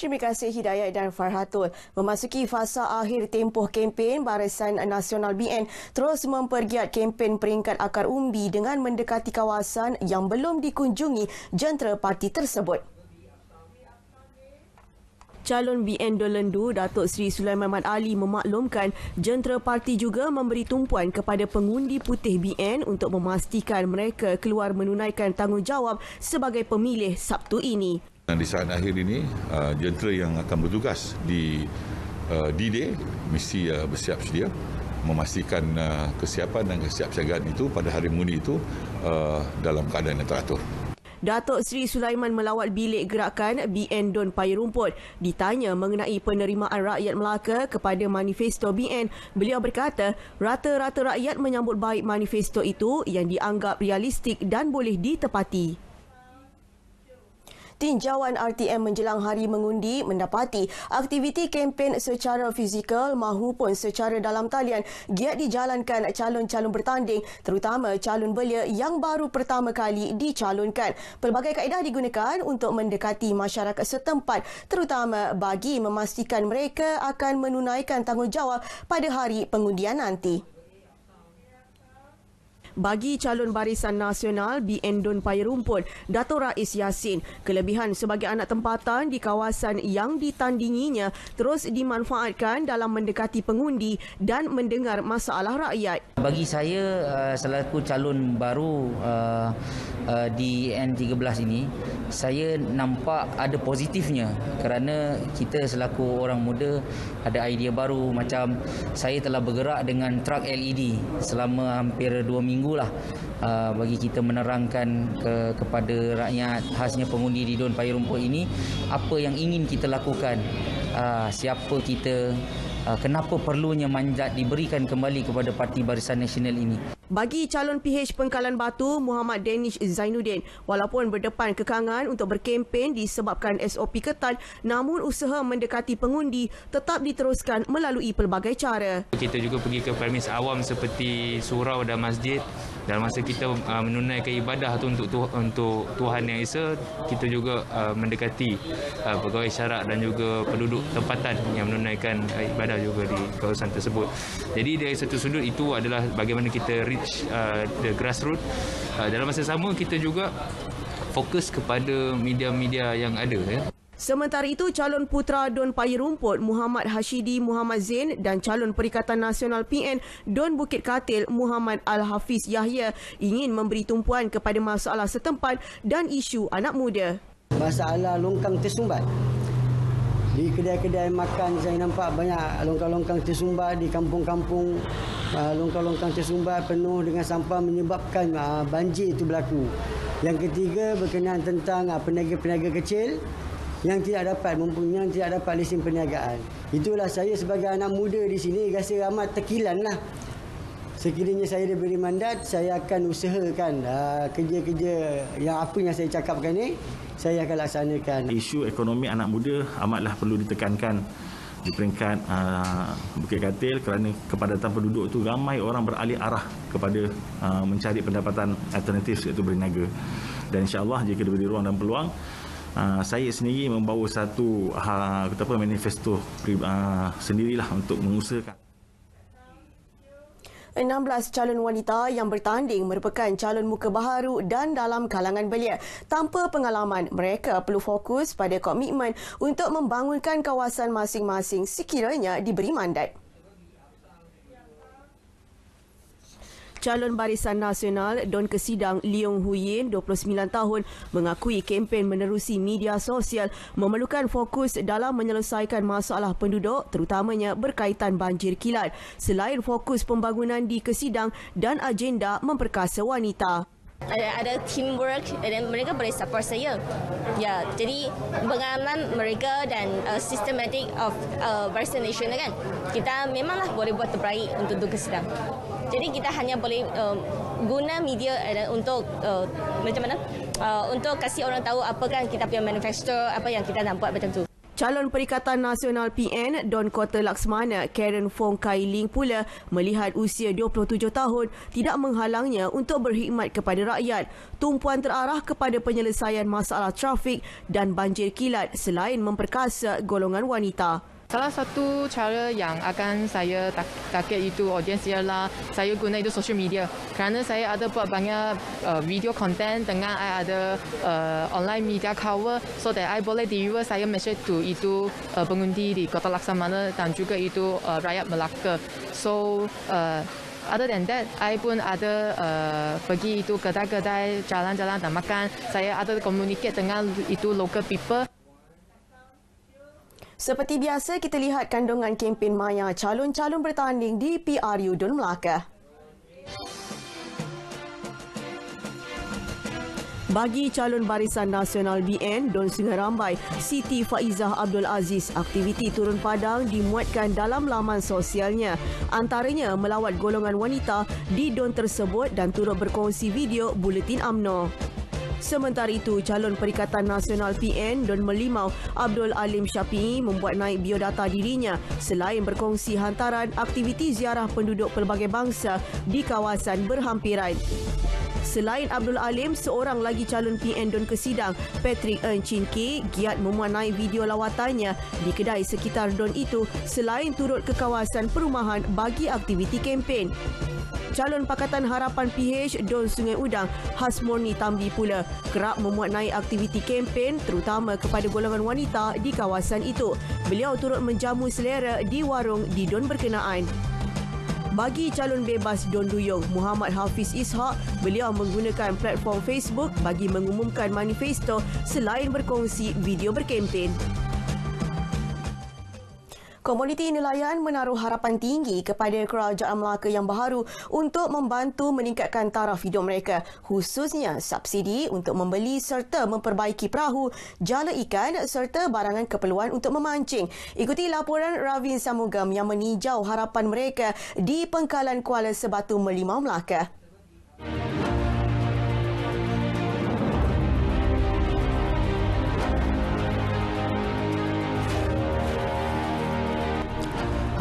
Terima kasih Hidayat dan Farhatul. Memasuki fasa akhir tempoh kempen, Barisan Nasional BN terus mempergiat kempen peringkat akar umbi dengan mendekati kawasan yang belum dikunjungi jentera parti tersebut. Calon BN Don Lendu, Datuk Seri Sulaiman Mat Ali memaklumkan jentera parti juga memberi tumpuan kepada pengundi putih BN untuk memastikan mereka keluar menunaikan tanggungjawab sebagai pemilih Sabtu ini. Di saat akhir ini, jentera yang akan bertugas di D-Day mesti bersiap sedia memastikan kesiapan dan kesiapsiagaan itu pada hari mengundi itu dalam keadaan yang teratur. Datuk Seri Sulaiman melawat bilik gerakan BN Don Paya Rumput. Ditanya mengenai penerimaan rakyat Melaka kepada manifesto BN, beliau berkata rata-rata rakyat menyambut baik manifesto itu yang dianggap realistik dan boleh ditepati. Tinjauan RTM menjelang hari mengundi mendapati aktiviti kempen secara fizikal mahupun secara dalam talian giat dijalankan calon-calon bertanding, terutama calon belia yang baru pertama kali dicalonkan. Pelbagai kaedah digunakan untuk mendekati masyarakat setempat, terutama bagi memastikan mereka akan menunaikan tanggungjawab pada hari pengundian nanti. Bagi calon Barisan Nasional BN Don Paya Rumput, Dato' Rais Yassin, kelebihan sebagai anak tempatan di kawasan yang ditandinginya terus dimanfaatkan dalam mendekati pengundi dan mendengar masalah rakyat. Bagi saya selaku calon baru di N13 ini, saya nampak ada positifnya kerana kita selaku orang muda ada idea baru. Macam saya telah bergerak dengan truk LED selama hampir 2 minggu lah, bagi kita menerangkan kepada rakyat, khasnya pengundi di Don Paya Rumput ini, apa yang ingin kita lakukan, siapa kita, kenapa perlunya mandat diberikan kembali kepada Parti Barisan Nasional ini. Bagi calon PH Pengkalan Batu, Muhammad Danish Zainuddin, walaupun berdepan kekangan untuk berkempen disebabkan SOP ketat, namun usaha mendekati pengundi tetap diteruskan melalui pelbagai cara. Kita juga pergi ke premis awam seperti surau dan masjid. Dalam masa kita menunaikan ibadah tu untuk Tuhan Yang Esa, kita juga mendekati pegawai syarak dan juga penduduk tempatan yang menunaikan ibadah juga di kawasan tersebut. Jadi dari satu sudut itu adalah bagaimana kita reach the grassroots. Dalam masa sama kita juga fokus kepada media-media yang ada, ya. Sementara itu, calon putera Don Paya Rumput Muhammad Hashidi Muhammad Zain dan calon Perikatan Nasional PN Don Bukit Katil Muhammad Al-Hafiz Yahya ingin memberi tumpuan kepada masalah setempat dan isu anak muda. Masalah longkang tersumbat. Di kedai-kedai makan saya nampak banyak longkang-longkang tersumbat di kampung-kampung. Longkang-longkang tersumbat penuh dengan sampah menyebabkan banjir itu berlaku. Yang ketiga berkenaan tentang peniaga-peniaga kecil yang tidak dapat lesen perniagaan. Itulah saya sebagai anak muda di sini rasa amat terkilanlah. Sekiranya saya diberi mandat, saya akan usahakan kerja-kerja yang apa yang saya cakapkan ni saya akan laksanakan. Isu ekonomi anak muda amatlah perlu ditekankan di peringkat Bukit Katil kerana kepadatan penduduk itu ramai orang beralih arah kepada mencari pendapatan alternatif iaitu berniaga. Dan insya-Allah jika diberi ruang dan peluang, saya sendiri membawa satu manifesto sendirilah untuk mengusahakan. 16 calon wanita yang bertanding merupakan calon muka baharu dan dalam kalangan belia. Tanpa pengalaman, mereka perlu fokus pada komitmen untuk membangunkan kawasan masing-masing sekiranya diberi mandat. Calon Barisan Nasional Don Kesidang Leong Huyin, 29 tahun, mengakui kempen menerusi media sosial memerlukan fokus dalam menyelesaikan masalah penduduk terutamanya berkaitan banjir kilat selain fokus pembangunan di Kesidang dan agenda memperkasa wanita. Ada teamwork dan mereka boleh support saya. Ya, jadi pengalaman mereka dan systematic of Barisan Nasional kan, kita memanglah boleh buat terbaik untuk Kesidang. Jadi kita hanya boleh guna media untuk macam mana? Untuk kasih orang tahu apa kan kita punya manifesto, apa yang kita nak buat macam tu. Calon Perikatan Nasional PN Don Kota Laksmana Karen Fong Kai Ling pula melihat usia 27 tahun tidak menghalangnya untuk berkhidmat kepada rakyat. Tumpuan terarah kepada penyelesaian masalah trafik dan banjir kilat selain memperkasa golongan wanita. Salah satu cara yang akan saya target itu audiens ialah saya guna itu social media. Kerana saya ada buat banyak video content dengan I ada online media cover so that I boleh deliver saya message to itu pengundi di Kota Laksamana dan juga itu rakyat Melaka. So other than that, I pun ada pergi itu kedai-kedai, jalan-jalan dan makan. Saya ada communicate dengan itu local people. Seperti biasa, kita lihat kandungan kempen maya calon-calon bertanding di PRU Dun Melaka. Bagi calon Barisan Nasional BN Don Sungai Rambai, Siti Faizah Abdul Aziz, aktiviti turun padang dimuatkan dalam laman sosialnya. Antaranya melawat golongan wanita di Don tersebut dan turut berkongsi video buletin UMNO. Sementara itu, calon Perikatan Nasional PN Don Melimau Abdul Alim Syafi'i membuat naik biodata dirinya selain berkongsi hantaran aktiviti ziarah penduduk pelbagai bangsa di kawasan berhampiran. Selain Abdul Alim, seorang lagi calon PN Don Kesidang, Patrick Eun Chin Ki, giat memuat naik video lawatannya di kedai sekitar Don itu selain turut ke kawasan perumahan bagi aktiviti kempen. Calon Pakatan Harapan PH Don Sungai Udang, Hasmoni Tambi pula kerap memuat naik aktiviti kempen terutama kepada golongan wanita di kawasan itu. Beliau turut menjamu selera di warung di Don berkenaan. Bagi calon bebas Don Duyung, Muhammad Hafiz Ishak, beliau menggunakan platform Facebook bagi mengumumkan manifesto selain berkongsi video berkempen. Komuniti nelayan menaruh harapan tinggi kepada Kerajaan Melaka yang baharu untuk membantu meningkatkan taraf hidup mereka, khususnya subsidi untuk membeli serta memperbaiki perahu, jala ikan serta barangan keperluan untuk memancing. Ikuti laporan Ravin Samugam yang meninjau harapan mereka di Pengkalan Kuala Sebatu Melimau, Melaka.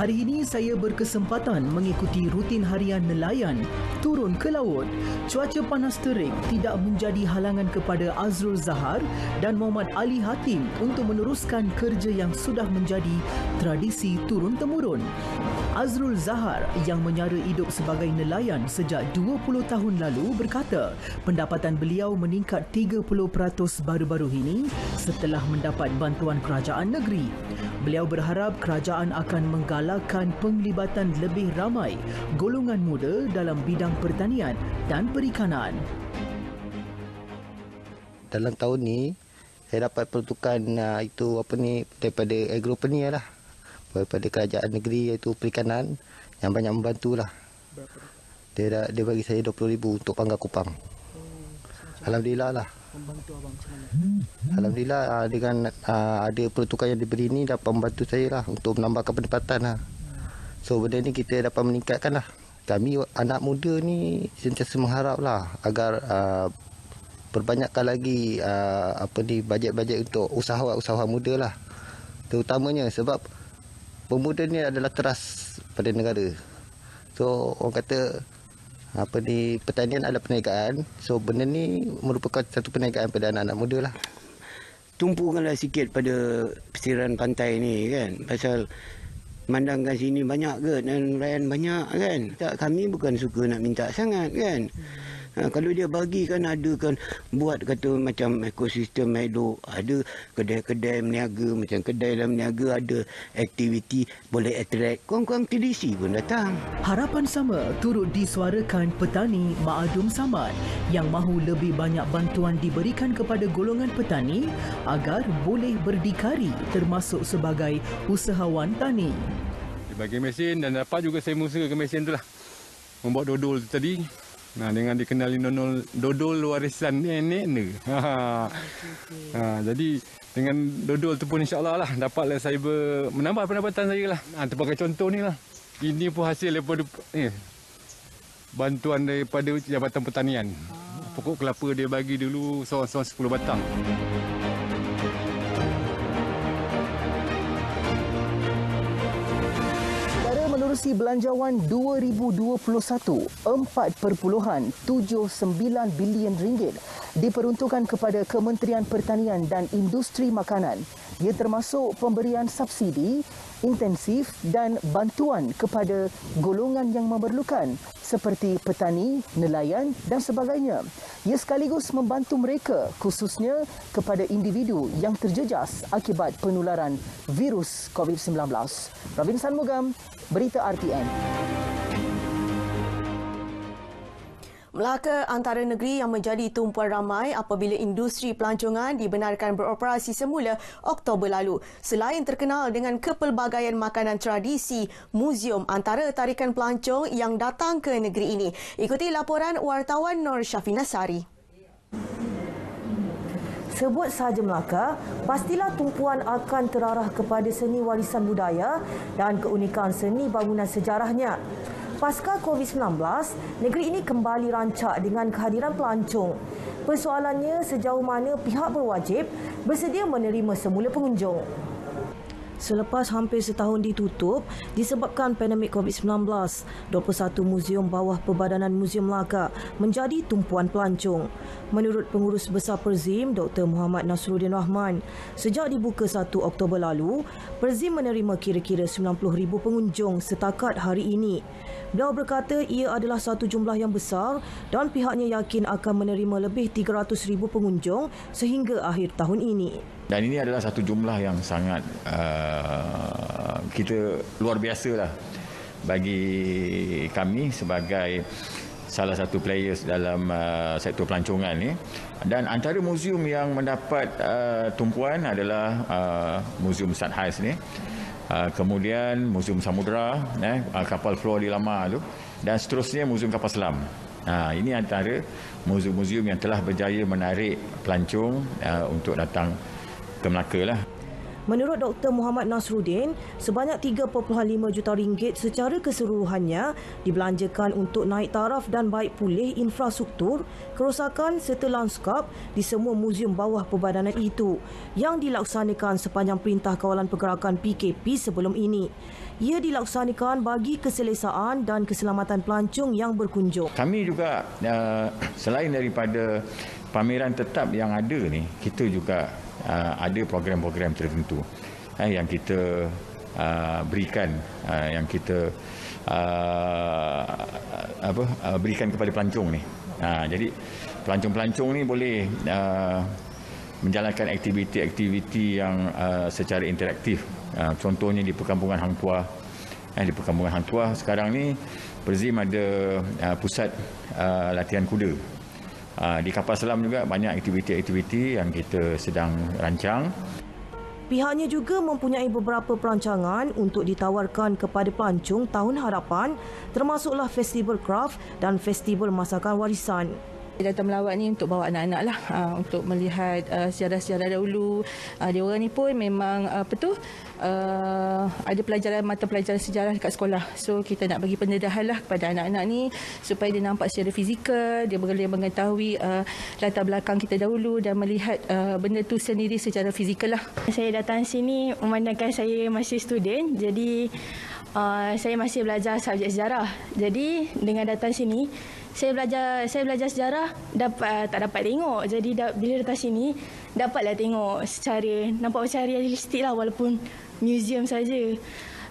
Hari ini saya berkesempatan mengikuti rutin harian nelayan turun ke laut. Cuaca panas terik tidak menjadi halangan kepada Azrul Zahar dan Muhammad Ali Hatim untuk meneruskan kerja yang sudah menjadi tradisi turun-temurun. Azrul Zahar yang menyara hidup sebagai nelayan sejak 20 tahun lalu berkata pendapatan beliau meningkat 30% baru-baru ini setelah mendapat bantuan kerajaan negeri. Beliau berharap kerajaan akan menggalakkan penglibatan lebih ramai golongan muda dalam bidang pertanian dan perikanan. Dalam tahun ni saya dapat peruntukan daripada agropreneur lah, daripada kerajaan negeri iaitu perikanan yang banyak membantulah. Dia bagi saya 20,000 untuk panggal kupang. Alhamdulillah lah. Membantu abang macam mana? Alhamdulillah dengan ada peruntukan yang diberi ni dapat membantu saya lah untuk menambahkan pendapatan lah. So benda ni kita dapat meningkatkan lah. Kami anak muda ni sentiasa mengharap lah agar perbanyakkan lagi bajet-bajet untuk usahawan muda lah. Terutamanya sebab pemuda ni adalah teras pada negara. So orang kata pertanian adalah perniagaan. So benda ni merupakan satu perniagaan pada anak-anak muda lah. Tumpukanlah sikit pada pesisir pantai ni kan. Pasal mandangkan sini banyak ke dan nelayan banyak kan. Tak, kami bukan suka nak minta sangat kan. Kalau dia bagi kan ada kan buat kata macam ekosistem elok, ada kedai-kedai meniaga macam kedai dalam meniaga, ada aktiviti boleh attract kawan-kawan TDC pun datang. Harapan sama turut disuarakan petani Ma'adum Samad yang mahu lebih banyak bantuan diberikan kepada golongan petani agar boleh berdikari termasuk sebagai usahawan tani. Dia bagi mesin dan dapat juga saya mengusahakan mesin tu lah. Membuat dodol tu tadi. Dengan dikenali dodol warisan nenek. Jadi dengan dodol tu pun insya-Allah lah dapatlah saya menambah pendapatan saya lah. Terpakai contoh ni lah. Ini pun hasil daripada bantuan daripada Jabatan Pertanian. Pokok kelapa dia bagi dulu seorang-seorang 10 batang. Alokasi Belanjawan 2021 4.79 bilion ringgit diperuntukkan kepada Kementerian Pertanian dan Industri Makanan. Ia termasuk pemberian subsidi, intensif dan bantuan kepada golongan yang memerlukan seperti petani, nelayan dan sebagainya. Ia sekaligus membantu mereka khususnya kepada individu yang terjejas akibat penularan virus COVID-19. Ravin Sanmugam, Berita RTM. Melaka antara negeri yang menjadi tumpuan ramai apabila industri pelancongan dibenarkan beroperasi semula Oktober lalu. Selain terkenal dengan kepelbagaian makanan tradisi, muzium antara tarikan pelancong yang datang ke negeri ini. Ikuti laporan wartawan Nur Syafina Sari. Sebut sahaja Melaka, pastilah tumpuan akan terarah kepada seni warisan budaya dan keunikan seni bangunan sejarahnya. Pasca COVID-19, negeri ini kembali rancak dengan kehadiran pelancong. Persoalannya sejauh mana pihak berwajib bersedia menerima semula pengunjung. Selepas hampir setahun ditutup disebabkan pandemik COVID-19, 21 muzium bawah Perbadanan Muzium Melaka menjadi tumpuan pelancong. Menurut Pengurus Besar Perzim, Dr. Muhammad Nasruddin Rahman, sejak dibuka 1 Oktober lalu, Perzim menerima kira-kira 90,000 pengunjung setakat hari ini. Beliau berkata ia adalah satu jumlah yang besar dan pihaknya yakin akan menerima lebih 300,000 pengunjung sehingga akhir tahun ini. Dan ini adalah satu jumlah yang sangat kita luar biasa lah bagi kami sebagai salah satu players dalam sektor pelancongan ni. Dan antara muzium yang mendapat tumpuan adalah Muzium Sat Hais ni. Kemudian Muzium Samudra, kapal Flora di Lama tu, dan seterusnya Muzium Kapal Selam. Ini antara muzium-muzium yang telah berjaya menarik pelancong untuk datang ke Melaka lah. Menurut Dr. Muhammad Nasruddin, sebanyak 3.5 juta ringgit secara keseluruhannya dibelanjakan untuk naik taraf dan baik pulih infrastruktur, kerosakan serta lanskap di semua muzium bawah perbadanan itu yang dilaksanakan sepanjang Perintah Kawalan Pergerakan PKP sebelum ini. Ia dilaksanakan bagi keselesaan dan keselamatan pelancong yang berkunjung. Kami juga selain daripada pameran tetap yang ada ni, kita juga ada program-program tertentu yang kita berikan, yang kita berikan kepada pelancong ni. Jadi pelancong-pelancong ni boleh menjalankan aktiviti-aktiviti yang secara interaktif. Contohnya di Perkampungan Hang Tuah. Di Perkampungan Hang Tuah sekarang ni Perzim ada pusat latihan kuda. Di Kapal Selam juga banyak aktiviti-aktiviti yang kita sedang rancang. Pihaknya juga mempunyai beberapa perancangan untuk ditawarkan kepada pelancong tahun hadapan, termasuklah festival kraft dan festival masakan warisan. Datang melawat ni untuk bawa anak-anak lah, untuk melihat sejarah-sejarah dahulu. Dia orang ni pun memang ada mata pelajaran sejarah dekat sekolah. So kita nak bagi pendedahan lah kepada anak-anak ni supaya dia nampak secara fizikal, dia boleh mengetahui latar belakang kita dahulu dan melihat benda tu sendiri secara fizikal lah. Saya datang sini memandangkan saya masih student, jadi saya masih belajar subjek sejarah. Jadi dengan datang sini saya belajar sejarah tak dapat tengok. Jadi bila datang sini dapatlah tengok secara nampak macam realistik lah walaupun muzium saja.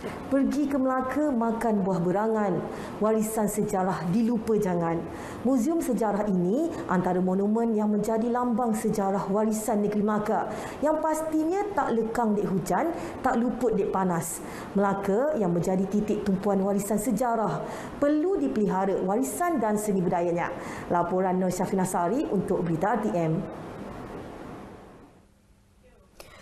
Pergi ke Melaka makan buah berangan. Warisan sejarah dilupa jangan. Muzium sejarah ini antara monumen yang menjadi lambang sejarah warisan negeri Melaka yang pastinya tak lekang dek hujan, tak luput dek panas. Melaka yang menjadi titik tumpuan warisan sejarah perlu dipelihara warisan dan seni budayanya. Laporan Nur Syafina Sari untuk Berita RTM.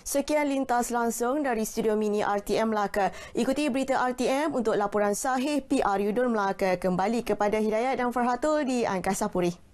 Sekian lintas langsung dari Studio Mini RTM Melaka. Ikuti Berita RTM untuk laporan sahih PR Yudun Melaka. Kembali kepada Hidayat dan Farhatul di Angkasa Puri.